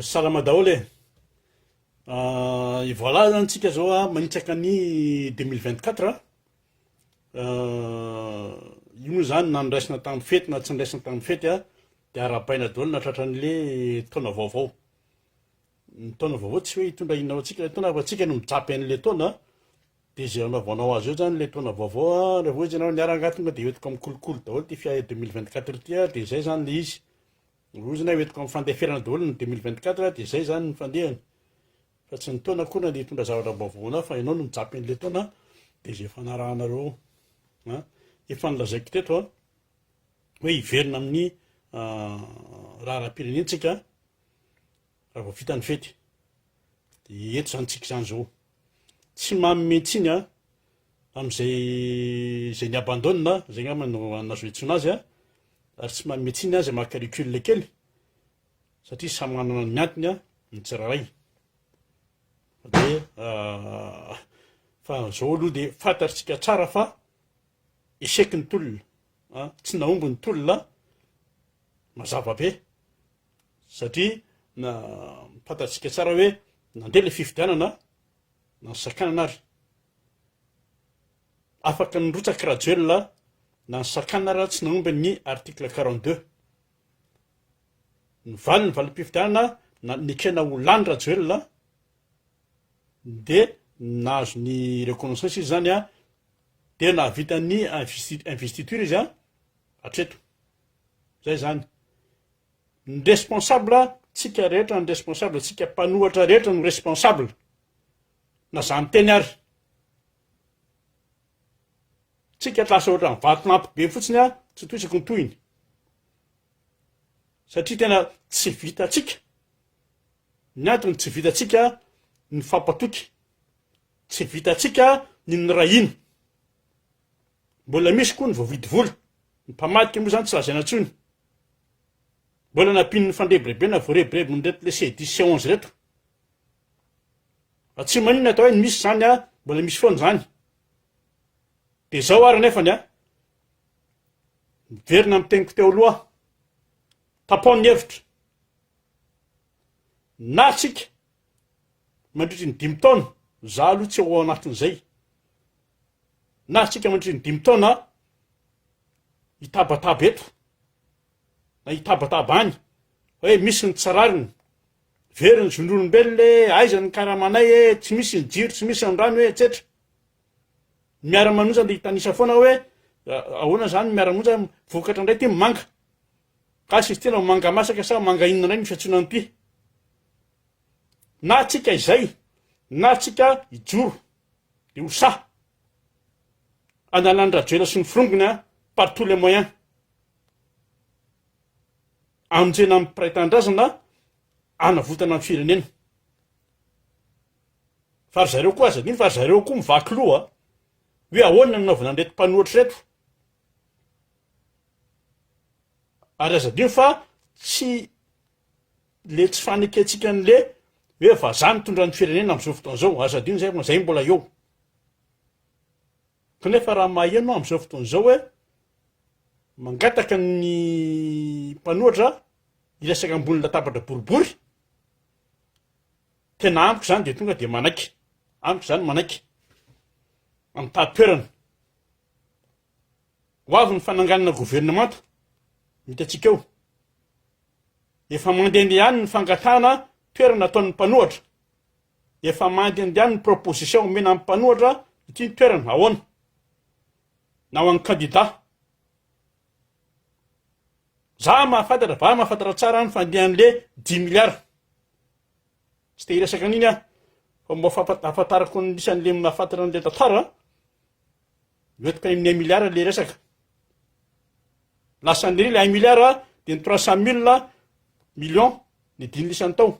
Salama daholo e. Voilà antsika zao a manitsaka ny 2024 io moa zany na niraisina tamin'ny fety na tsy niraisina tamin'ny fety a dia arapaina daholo na tratran'le taona vaovao. Ny taona vaovao tsy hoe hitondra inona ho antsika taona fa antsika no mijapy an'le taona dia izay anaovanao azy eo zany le taona vaovao a rehefa hoe ianao niaranga tonga dia hoentiko amin'ny kolokolo daholo ty fia 2024 ty a dia zay zany le izy. Roy zany hoentiko amin'ny fandeferana daholo ny 2024 dia zay zany ny fandehany. Fa tsy ny taona koa na ny hitondra zavatra vaovaona fa ianao no mijapy an'le taona dia izay fanarahanareo efa nilazaiko teto a hoe hiverina amin'ny raharam-pirenentsika raha vao vita ny fety. Dia eto zany tsika zany zao tsy manome tsiny a amin'izay ny abandonna zay ngamba no nazo hitsoina azy a ary tsy manome tsiny a zay mahakaricule kely satria samy manana ny miantony a ny tsirairay. Dia fa zao aloha dia fantatritsika tsara fa échec ny tolona tsy naomby ny tolona mazava be satria na fantatritsika tsara hoe nandeha le fifidianana na ny sakanana ary afaka nirotsaka graduel na ny sakanana raha tsy naomby ny article 42 ny valim-pifidianana na nikena ho lany graduel dia nahazo ny reconnaissance izy zany a dia nahavita ny investiture izy hatreto. Zay zany ny responsable tsika rehetra, ny responsable tsika mpanohatra rehetra no responsable na zany teny ary tsika lasa ohatra ny vatolampy be fotsiny a tsy toisako ny tohiny satria tena tsy vitatsika ny antony tsy vitatsika ny fampatoky, tsy vitatsika ny nirahiny. Mbola misy koa ny voavidy vola ny mpamadika moa zany tsy lazaina intsony mbola nampiny ny fandrebirebena na voarebireby nyreto le C10 C11 reto fa tsy maninona atao hoe misy zany a mbola misy foana zany. Dia zao ary nefany a miverina amin'ny teniko teo aloha tapaon'ny hevitra na tsika mandritry ny 5 taona za aloha tsy ao anatin'izay na tsika mandritry ny 5 taona hitabataba eto na hitabataba any hoe misy ny tsarariny very ny zon'olombelona le aiza ny karamanay e tsy misy ny jiro tsy misy ny rano hoe etsetra miara-manoja dia hitanisa foana hoe ahoana zany miara-monja vokatra indray ty manga ka sisy tena manga masaka sa manga inona indray ny fiantsoana an'ity na tsika izay na tsika hijoro dia ho sa analany rajoela sy ny firongony par tous les moyens amonjena amin'ny mpiray-tandrazana anavotana amin'ny firenena. Fa ry zareo koa aza diny fa ry zareo koa mivaky loha hoe ahoana ny naovana an'ireto mpanohatra reto ary aza diny fa tsy le tsy faneketsika an'le hoe vazaha mitondra ny firenena amin'izao fotoana zao aza diny zay mbola eo kanefa raha maheno amin'izao fotoana zao hoe mangataka ny mpanohatra hiresaka ambony latabatra boribory tena amiko zany dia tonga dia manaiky amiko zany manaiky am'tatoerana ho avy ny fananganana gouvernemanta mitatsika eo efa mandehandeha ihany ny fangatahana toerana ataon'ny mpanohatra efa mandehandeha ihany ny proposition omena amin'ny mpanohatra ity ny toerana ahoana na ho an'ny candidat za mahafantatra tsara ny fandehan'le 10 milliards tsy te hiresaka an'iny fa mba ahafantarako ny isan'le mahafantatra an'le tantara hoetika amin'ny 1 milliard le resaka lasan'ny ry le 1 milliard dia ny 300 millions ny dimy isan'ny tao.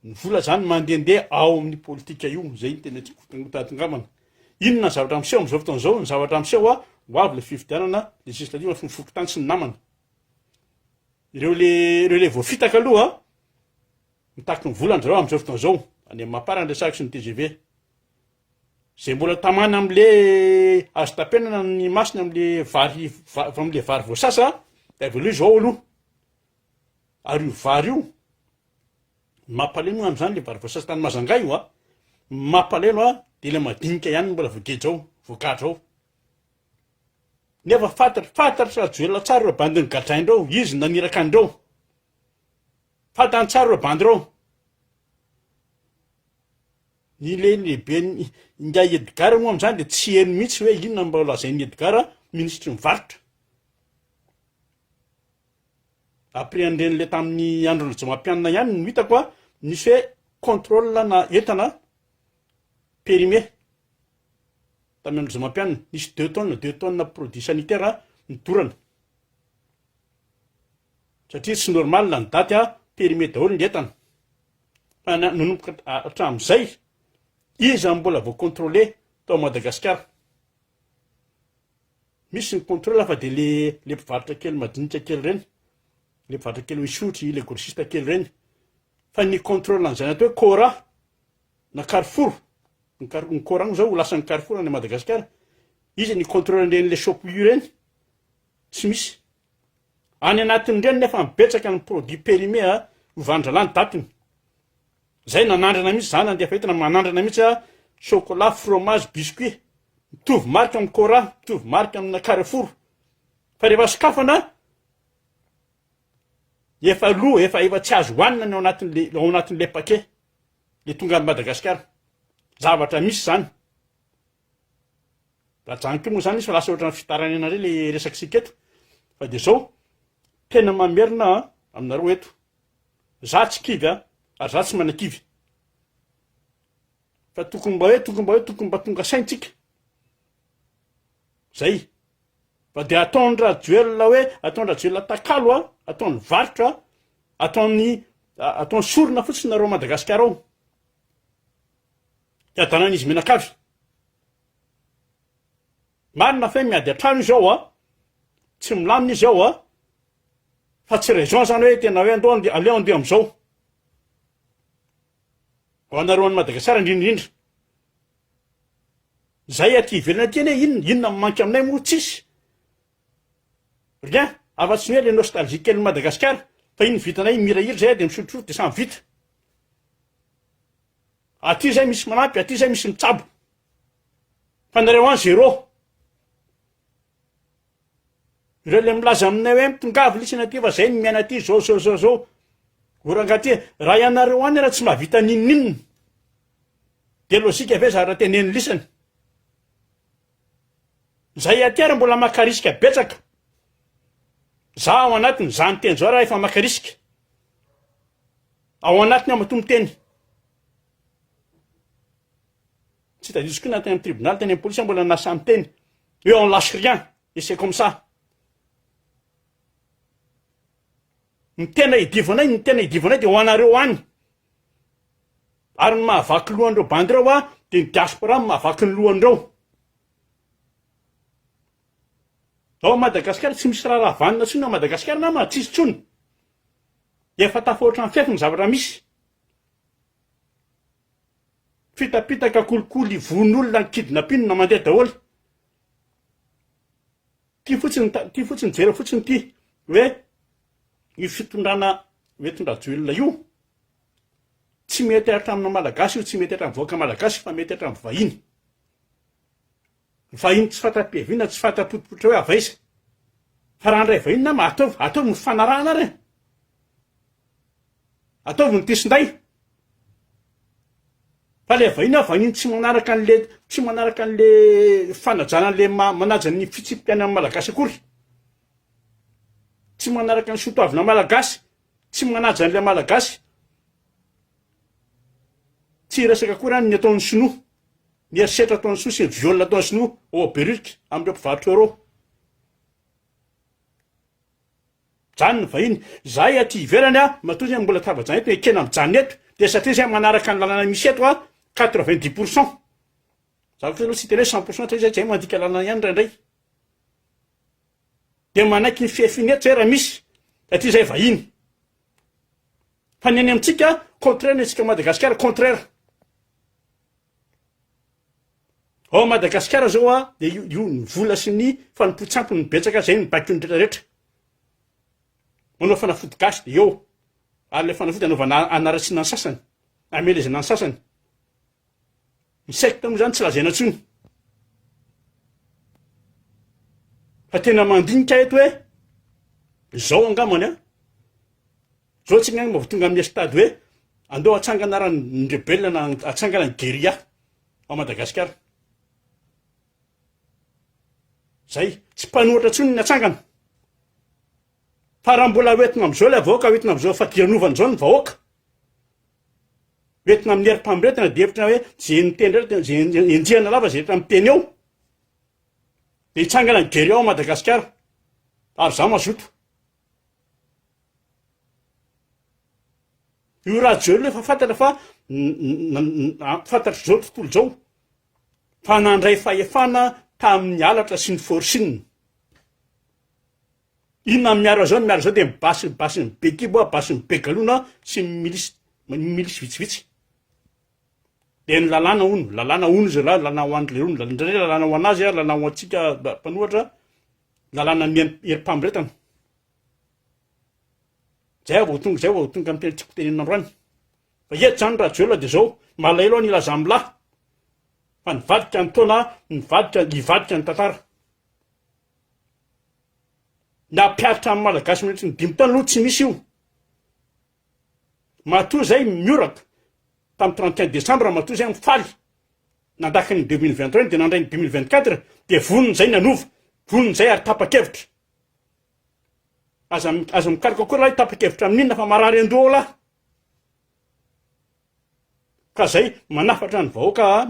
Ny vola zany mandehandeha ao amin'ny politika io zay ny tena tadingamana. Inona ny zavatra miseho amin'izao fotoana izao? Ny zavatra miseho ho avy le fifidianana législative ny fofoky tany sy ny namana. Ireo le voafitaka aloha mitaky ny volany zareo amin'izao fotoana izao any amin'ny mampara ny resaka sy ny TGV zay mbola tamana amin'le azo tapenana ny masina amin'le vary voasasa dia avy aloha izao aloha ary io vary io mampaleno am'izany le vary voasasa tany mazangay io a mampaleno a de le madinika ihany mbola voagejao voakadrao nefa fantatra joelona tsara reo bandiny gadraindreo izy naniraka andreo fantany tsara reo bandireo ny lehibe nga Edgar moa am'izany de tsy heno mihitsy hoe inona mba lazain'ny Edgar ministry mivarotra appréhenden'le tamin'ny androna jomampianina ihany no hitako a nisy hoe contrôle na entana périmé tamin'ny andro jomampianina nisy 2 tonnes produit sanitaire nidorana satria tsy normal ny daty a périmé daholo ny entana fa nanomboka hatramin'izay izy mbola vao contrôlé tao Madagasikara misy ny contrôle fa de le mpivarotra kely madinika kely reny le mpivarotra kely isotry le grossiste kely reny fa ny contrôle an'izany atao hoe Cora na Carrefour ny Cora zao ho lasan'ny Carrefour any Madagasikara izy ny contrôle an'ireny le shop io reny tsy misy any anatin'ireny nefa mibetsaka ny produit périmé a hovandra-lany datiny zay nanandrana mihitsy zany andeha fahitana manandrana mihitsy a chocolat fromage biscuit mitovy marika amin'ny Cora mitovy marika amina Carrefour fa rehefa sokafana efa tsy azo hohanina ao anatin'le paquet le tonga any Madagasikara zavatra misy zany rajaniko moa zany izy fa lasa ohatrany fitaranena re le resaksika eto fa de zao tena mamerina aminareo eto za tsy kivy ary za tsy manakivy fa tokony mba tonga saintsika zay fa de ataondra joelona takalo ataony varotra ataony sorona fotsiny nareo Madagasikara ao adanan'izy menakavy marina fe miady atrano izy ao tsy milamina izy ao fa tsy raison zany hoe tena hoe aleo andeha am'izao ho anareo any Madagasikara indrindrindra zay aty ivelana aty ane inona manky aminay moa tsisy rien afa-tsy hoe le nostalgie kely Madagasikara fa iny vitanay mirahiry zay de misotro de samy vita aty zay misy manampy aty zay misy mitsabo fa nareo any zéro ireo le milaza aminay hoe mitongavy lisana aty fa zay ny miaina aty zao orangaty raha ianareo any raha tsy mahavita ninninona de lozika ve za raha teneny lisany zay aty ary mbola maka risika betsaka za ao anatiny za ny teny zao raha efa maka risika ao anatiny amatomboteny tsy tadisiko na teny amin'ny tribunal teny amin'ny polisa mbola nasa amin'ny teny hoe on lâche rien et c'est comme ça ny tena hidivanay de ho anareo any ary ny mahavaky lohandreo bandireo de ny diaspora mahavaky ny lohandreo ao Madagasikara tsy misy raha vanina tsony ao Madagasikara na matsisy tsony efa tafahoatra ny fiafy ny zavatra misy fitapitaka kolikoly von'olona ny kidnapping na mandeha daholo ty fotsiny jera fotsiny ty hoe io fitondrana hoe tondra-joelona io tsy mety hatramina malagasy io tsy mety hatramin'ny voaka malagasy fa mety hatramin'ny vahiny vahiny tsy fatra-piaviana tsy fatra-potipotra hoe avaiza fa raha andray vahiny na ataovy ny fanarahana ary ataovy ny tisinday fa le vahiny tsy manaraka an'le fanajana an'le manaja ny fitsipiany amin'ny malagasy akory tsy manaraka ny sotoavina malagasy tsy manaja an'le malagasy tsy resaka akory any ny ataon'ny sinoa ny erisetra ataon'ny sinoa sy ny violina ataon'ny sinoa au Beruque amin'ireo mpivarotra euro zany ny vahiny zahay aty ivelany matozy mbola tava-jany eto ekena mijany eto de satria zay manaraka ny lalana misy eto 90% zavatra aloha tsy tena hoe 100% zay mandika lalana ihany raindray de manaiky ny fiafiny eto zay raha misy satria zay vahiny fa ny any amintsika contraire ny antsika Madagasikara contraire ao Madagasikara zao de io ny vola sy ny fanompo-tsampony betsaka zay ny baky ny rehetrarehetra manao fanafody gasy de eo ary le fanafody anaovana anaratsiana ny sasany amelezana ny sasany ny secte moa zany tsy lazaina ntsony fa tena mandinika eto hoe zao angamany a zao tsika mba tonga amin'ny stade hoe andeo atsangana raha ny rebelle na atsangana ny guérilla ao Madagasikara zay tsy mpanohatra ntsony ny atsangana fa raha mbola hoentina am'izao le vahoaka hoentina am'izao fadianovana zao ny vahoaka hoentina amin'ny herim-pamiretana de hevitra hoe zay niteny zay enjehana lava zay etra miteny eo de hitsangana ny guérilla ao Madagasikara ary za mazoto io raha jeo le fa fantatra fa fantatry zao tontolo zao fa nandray fahefana tamin'ny alatra sy ny forsinina inona miaro zao de basiny bekibo basiny begalona sy milisy vitsivitsy de ny lalàna ono zay lalàna ho an'le ono ndray lalàna ho anazy lalàna ho antsika mpanohatra lalàna ny herim-pamiretana zay vao tonga miteny tiako tenena androany fa eto zany raha jeo de zao malaelo ao nilaza am'lahy fa nivadika ny taona nivadika ny tantara nampiaritra amin'ny malagasy mihitsy ny 5 taona aloha tsy misy io matoa zay mioraka tamin'ny 31 décembre matoa zay mifaly nandaka ny 2023 de nandray ny 2024 de vonony zay nanova vonony zay ary tapa-kevitra aza mikarika koa lahy tapa-kevitra amin'inona fa marary andoha ao lahy ka zay manafatra ny vahoaka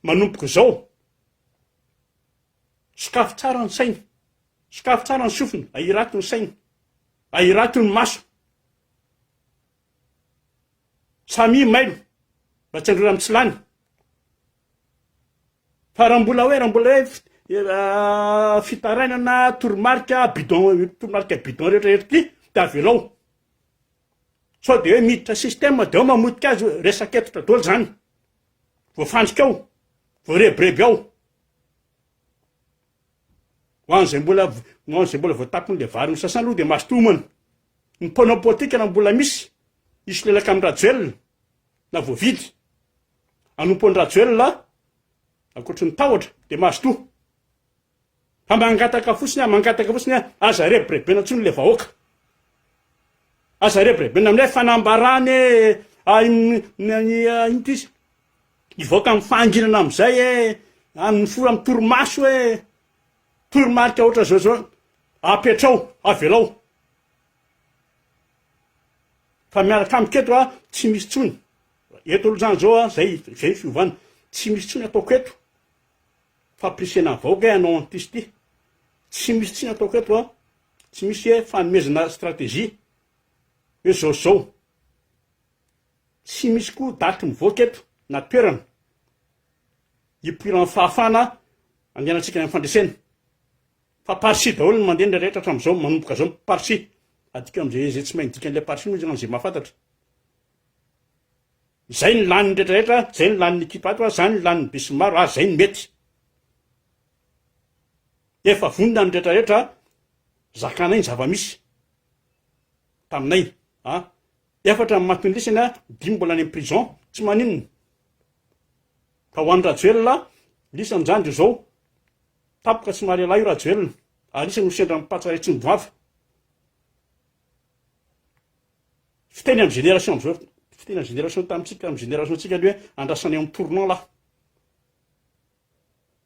manompoka zao sokafy tsara ny saina sokafy tsara ny sofina ahirato ny saina ahirato ny maso samy mailo mba tsy androra amitsy lany fa raha mbola hoe fitarainana toromarika bidon rehetra ty da avelao sao de hoe miditra système de ao mamotika azy resaketotra dolo zany voafandrika ao voarebireby ao hoan'zay mbola voatapony le vary ny sasany aloha de mastomana ny mponao politika na mbola misy lelaka amin'ny rajoelina na voavidy anompony rajoelina akoatry ny tahotra de mazoto fa mangataka fotsiny aza rebirebena ntsony le vahoaka aza rebirebena amin'ilay fanambarany inty izy ivoaka amin'ny fahanginana am'izay amin'ny fora amin'ny toromaso toromarika ohatra zao apetrao avelao fa miaraka amiketo tsy misy tsony eto olo zany zao zay fiovana tsy misy tsony ataoko eto fampirisena vahoaka ianao antisy ty tsy misy tsony ataoko eto tsy misy hoe fanomezana stratégie hoe zao tsy misy koa daty mivoaka eto na toerana hipoiran'ny fahafana andehanantsika amin'ny fandresena fa parsi daholo ny mandeha ndray rehetra hatram'izao manomboka zao parsi adika am'izay zay tsy mahay dika an'ilay parsi moa zay mahafantatra zay ny laniny rehetrarehetra zay ny laniny ekipa ato zany ny laniny be sy maro ary zay ny mety efa vonina ny rehetrarehetra zakanay ny zava-misy taminay efatra matin'ny lisana 5 mbola any amin'ny prison tsy maninona fa ho an'ny rajoelina lisany zany de zao tapoka tsy mahare lahy io rajoelina ary isany sendra mipatsaray tsy mivoava fiteny amin'ny génération am'izao fiteny amin'ny génération tamitsika amin'ny génération tsika hoe andrasany amin'ny tournant lahy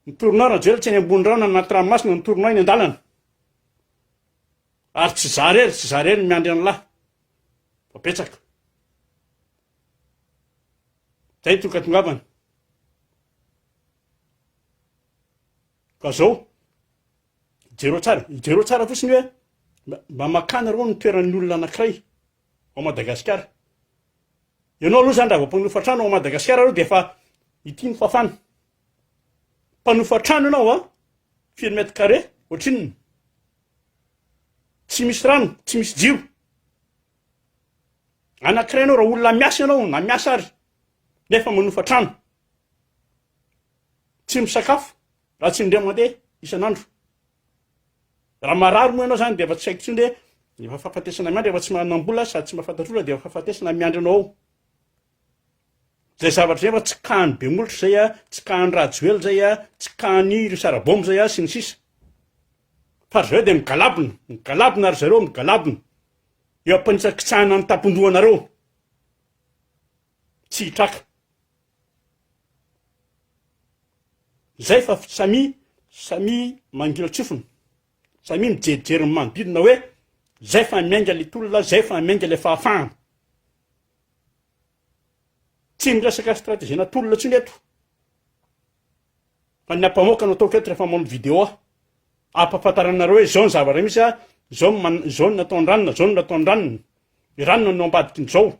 ny tournant rajoelina tsy any ambony rano anaty ranomasina ny tournant iny an-dalana ary tsy zarery ny miandry any lahy fa petsaka zay tongatongavana ka zao ijero tsara fotsiny hoe mba makana reo ny toeran'ny olona anankiray ao Madagasikara ianao aloha zany raha vao mpanofa trano ao Madagasikara aloha de fa ity ny fafana mpanofa trano ianao firy mètre carré ohatrinona tsy misy rano tsy misy jiro anankiray anao raha olona miasa ianao na miasa ary nefa manofa trano tsy misakafo raha tsy indray mandeha isan'andro raha marary moa ianao zany de efa tsy haiko tsiny hoe efa fahafatesana miandry efa tsy manam-bola sady tsy mahafantatr'olona dia fahafatesana miandry anao. Zay zavatra efa tsy kahany be molotro zay a, tsy kahany rajoely zay a, tsy kahany ry sarabômy zay a sy ny sisa. Fa ry zareo dia migalabona ry zareo migalabona. Eo ampanitsakitsahana ny tampon-dohanareo. Tsy hitraka. Zay fa samy mangila tsofina. Samy mijerijery ny manodidina hoe zay fa miainga le tolona, zay fa miainga le fahafahana. Tsy miresaka stratezina tolona tsy neto. Fa ny ampamoaka no ataoko eto rehefa manao vidéo ampahafantaranareo hoe zao ny zavatra misy a, zao ny nataony ranona, zao ny nataony ranona. Ny ranona no ambadiky ny zao.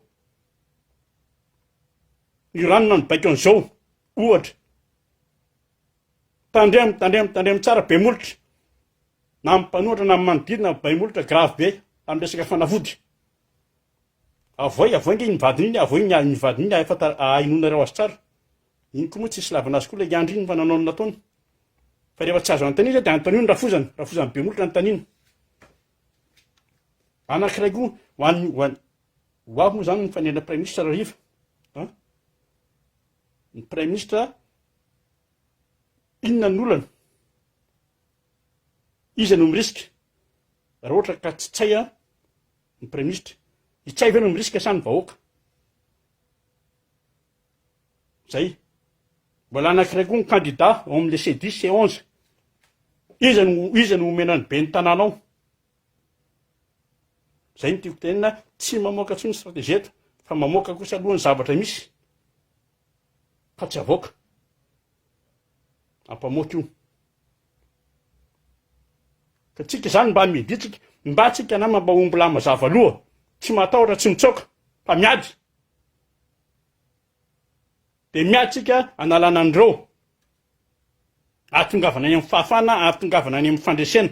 Ny ranona no baika an'izao. Ohatra. Tandremo tsara be molotra. Na mimpanohatra na manodidina be molotra grave be amin'ny resaka fanafody. Avoy nge iny vadiny iny, avoy ny vadiny iny ahinonareo azy tsara. Iny koa moa tsy hisy lavana azy koa le andro iny fa nanao ny nataony. Fa rehefa tsy azo antaniny dia antaniny rafozany be molotra antaniny. Anankiray koa ho avy moa zany ny fanena Prime Ministre riva. Ny Prime Ministre inona ny olana? Iza no mirisika? Raha ohatra ka tsy tsay ny Prime Ministre, itsay ve no mirisika sa ny vahoaka? Zay. Mbola anankiray koa ny candidat ao amin'le C10 C11. Iza no omenany be ny tanànao? Zay ny tiako tenena, tsy mamoaka tsy ny stratégie eto, fa mamoaka kosa aloha ny zavatra misy. Fa tsy avoaka. Ampamoaka io. Ka tsika zany mba miditsika, mba tsika na mba omby lama mazava aloha, tsy matahotra tsy mitsoka, fa miady. Dia miady tsika analana an'ireo. Ahatongavana any amin'ny fahafana, ahatongavana any amin'ny fandresena.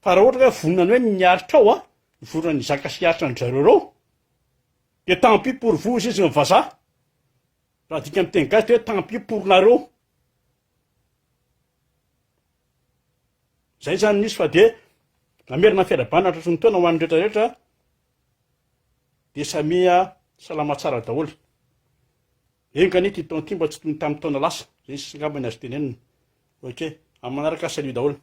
Fa raha ohatra hoe vonona ny hoe niaritra ao vorona ny zaka sy aritra ny zareo reo, dia tant pis pour vous izy ny vazaha. Raha dika amin'ny teny gasy dia hoe tant pis pour nareo. Zay zany nisy fa dia namerina fiarabana hatratra ny taona ho an'ny rehetrarehetra dia samy salama tsara daholo. Engany ty taona ty mba tsy toy ny tamin'ny taona lasa. Zay singambany azo tenenina. Ok, amin'ny manaraka salut daholo.